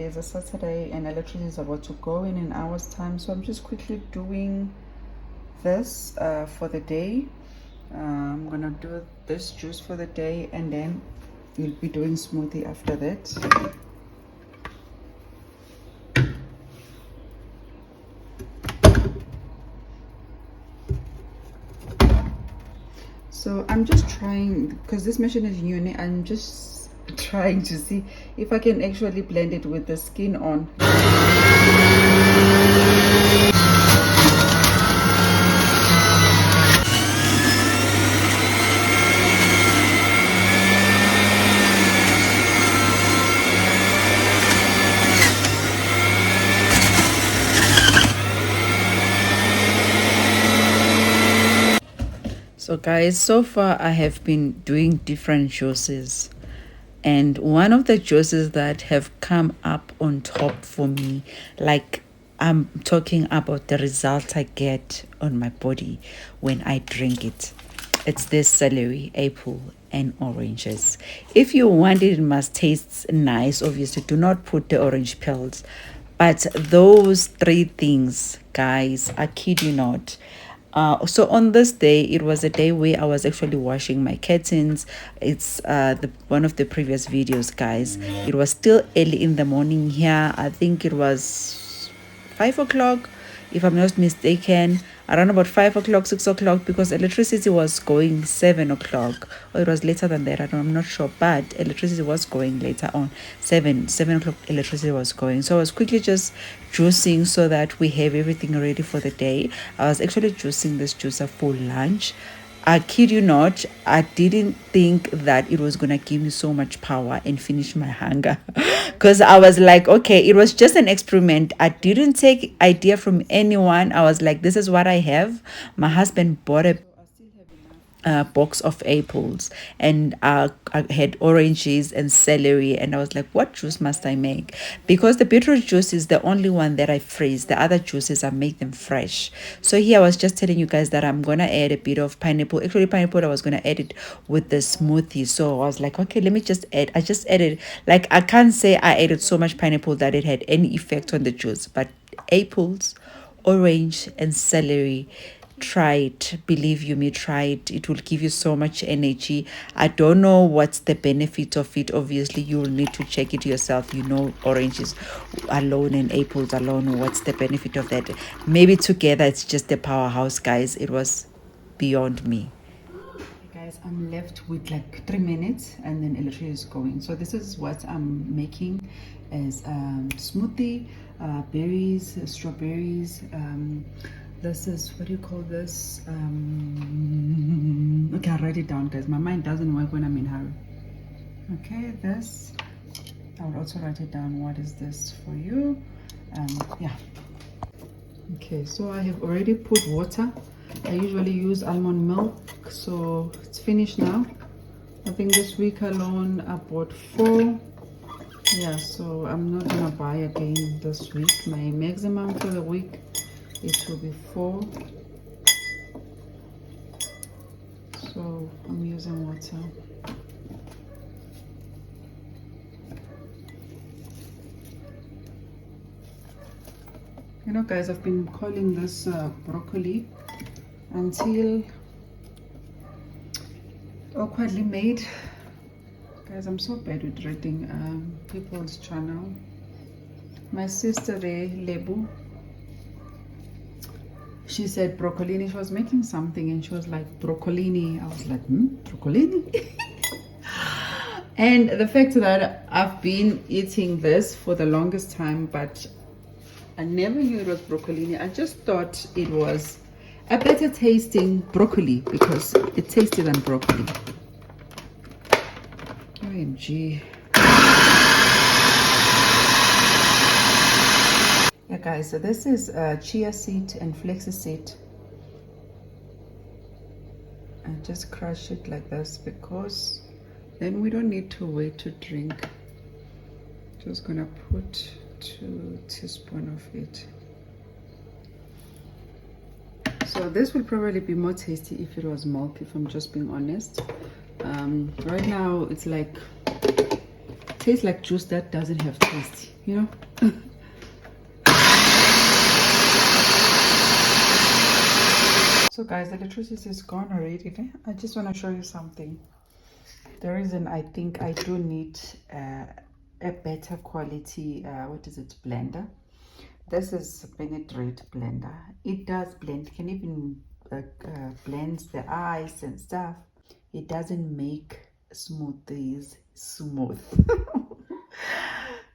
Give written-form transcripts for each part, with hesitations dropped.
is a Saturday and electricity is about to go in an hour's time, so I'm just quickly doing this for the day. I'm gonna do this juice for the day, and then we'll be doing smoothie after that. So I'm just trying, because this machine is new, I'm just trying to see if I can actually blend it with the skin on. So guys, so far I have been doing different juices, and one of the juices that have come up on top for me, like I'm talking about the results I get on my body when I drink it, it's this celery, apple and oranges. If you want it, it must taste nice. Obviously do not put the orange peels, but those three things, guys, I kid you not. So on this day, it was a day where I was actually washing my curtains. It's one of the previous videos, guys. It was still early in the morning here. I think it was 5 o'clock, if I'm not mistaken, around about 5 o'clock, 6 o'clock, because electricity was going 7 o'clock, or it was later than that. I'm not sure, but electricity was going later on. 7 o'clock electricity was going, so I was quickly just juicing so that we have everything ready for the day. I was actually juicing this juicer for lunch. I kid you not, I didn't think that it was gonna give me so much power and finish my hunger. Because I was like, okay, it was just an experiment. I didn't take idea from anyone. I was like, this is what I have. My husband bought a box of apples, and I had oranges and celery, and I was like, what juice must I make? Because the beetroot juice is the only one that I freeze. The other juices I make them fresh. So here I was just telling you guys that I'm gonna add a bit of pineapple. Actually pineapple, I was gonna add it with the smoothie. So I was like, okay, let me just add. I just added, like, I can't say I added so much pineapple that it had any effect on the juice, but apples, orange and celery, try it, believe you me, try it. It will give you so much energy. I don't know what's the benefit of it. Obviously you will need to check it yourself. You know, oranges alone and apples alone, what's the benefit of that? Maybe together it's just a powerhouse, guys. It was beyond me. Guys, I'm left with like 3 minutes and then electricity is going. So this is what I'm making as smoothie, berries, strawberries, this is, what do you call this? Okay, I'll write it down, guys. My mind doesn't work when I'm in a hurry. Okay, this, I will also write it down. What is this for you? Yeah. Okay, so I have already put water. I usually use almond milk, so it's finished now. I think this week alone I bought 4. Yeah, so I'm not gonna buy again this week. My maximum for the week, it will be 4. So I'm using water. You know, guys, I've been calling this broccoli until awkwardly made. Guys, I'm so bad with reading people's channel. My sister there, Lebu, she said broccolini. She was making something and she was like, broccolini. I was like, broccolini? And the fact that I've been eating this for the longest time, but I never knew it was broccolini. I just thought it was a better tasting broccoli because it tasted than broccoli. OMG. Yeah, guys, so this is chia seed and flaxseed seed. And just crush it like this because then we don't need to wait to drink. Just gonna put 2 teaspoons of it. So this will probably be more tasty if it was milk, if I'm just being honest. Right now it's like Tastes like juice that doesn't have taste, you know. So guys, the electricity is gone already. I just want to show you something. The reason I think I do need a better quality, what is it, blender. This is Benadryl blender. It does blend, can even blend the ice and stuff. It doesn't make smoothies smooth.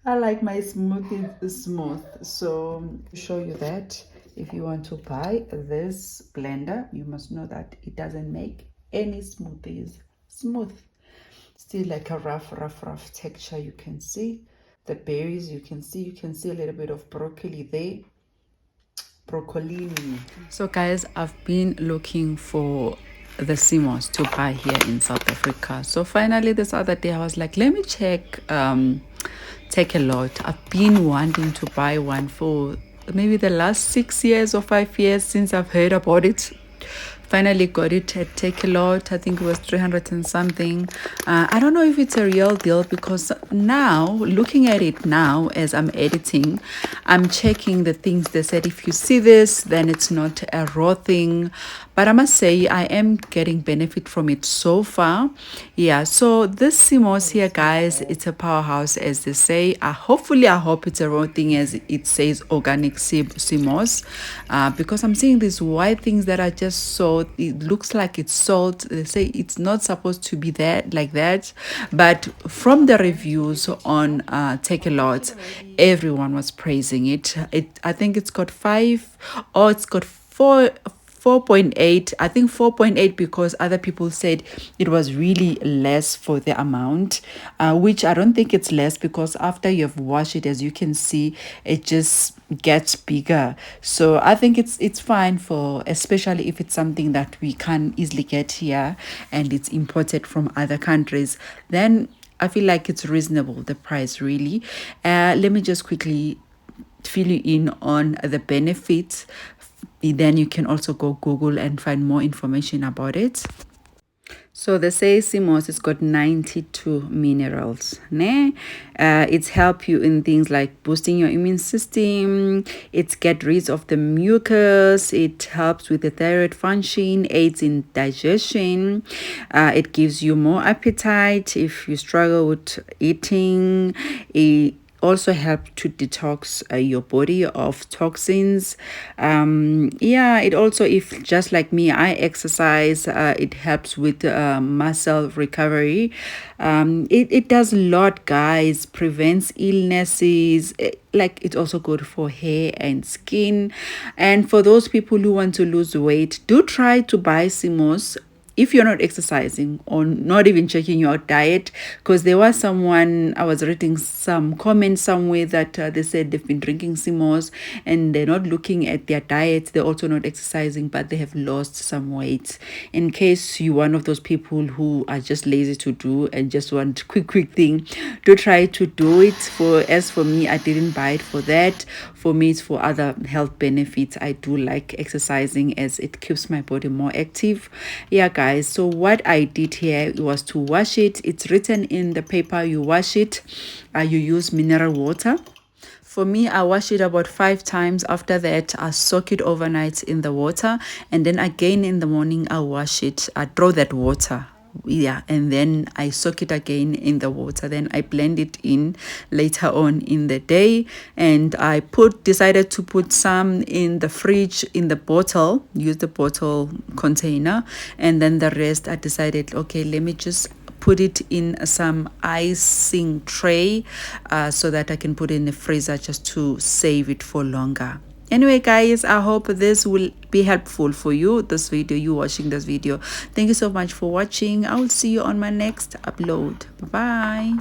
I like my smoothies smooth. So to show you that, if you want to buy this blender, you must know that it doesn't make any smoothies smooth. Still like a rough texture. You can see the berries, you can see a little bit of broccoli there, broccolini. So guys, I've been looking for the Simos to buy here in South Africa. So finally this other day I was like, let me check Take a Lot. I've been wanting to buy one for maybe the last 6 years or 5 years since I've heard about it. Finally got it at Take a Lot. I think it was 300 and something. I don't know if it's a real deal, because now, looking at it now as I'm editing, I'm checking the things they said. If you see this, then it's not a raw thing. But I must say, I am getting benefit from it so far. Yeah, so this CMOS here, guys, it's a powerhouse, as they say. Hopefully, I hope it's a raw thing, as it says organic CMOS. Because I'm seeing these white things that are just salt. It looks like it's salt. They say it's not supposed to be that, like that. But from the reviews on Take a Lot, everyone was praising it. I think it's got 5, or it's got 4.8. I think 4.8 because other people said it was really less for the amount, which I don't think it's less, because after you've washed it, as you can see, it just gets bigger. So I think it's fine, for especially if it's something that we can easily get here and it's imported from other countries, then I feel like it's reasonable, the price, really. Let me just quickly fill you in on the benefits. Then you can also go Google and find more information about it. So they say CMOS has got 92 minerals. It's help you in things like boosting your immune system. It gets rid of the mucus. It helps with the thyroid function, aids in digestion. It gives you more appetite if you struggle with eating. It also help to detox your body of toxins. It also, if just like me, I exercise, it helps with muscle recovery. It does a lot, guys. Prevents illnesses. Like, it's also good for hair and skin. And for those people who want to lose weight, do try to buy Simos if you're not exercising or not even checking your diet. Because there was someone, I was reading some comments somewhere that they said they've been drinking Simos and they're not looking at their diet, they're also not exercising, but they have lost some weight. In case you're one of those people who are just lazy to do and just want quick thing, do try to do it. As for me, I didn't buy it for that. For me, it's for other health benefits. I do like exercising, as it keeps my body more active. Yeah, guys, so what I did here was to wash it. It's written in the paper, you wash it, you use mineral water. For me, I wash it about 5 times. After that, I soak it overnight in the water, and then again in the morning I wash it. I throw that water, and then I soak it again in the water. Then I blend it in later on in the day, and I decided to put some in the fridge in the bottle, use the bottle container, and then the rest I decided, okay, let me just put it in some icing tray, so that I can put it in the freezer just to save it for longer. Anyway, guys, I hope this will be helpful for you, this video, you watching this video. Thank you so much for watching. I will see you on my next upload. Bye bye.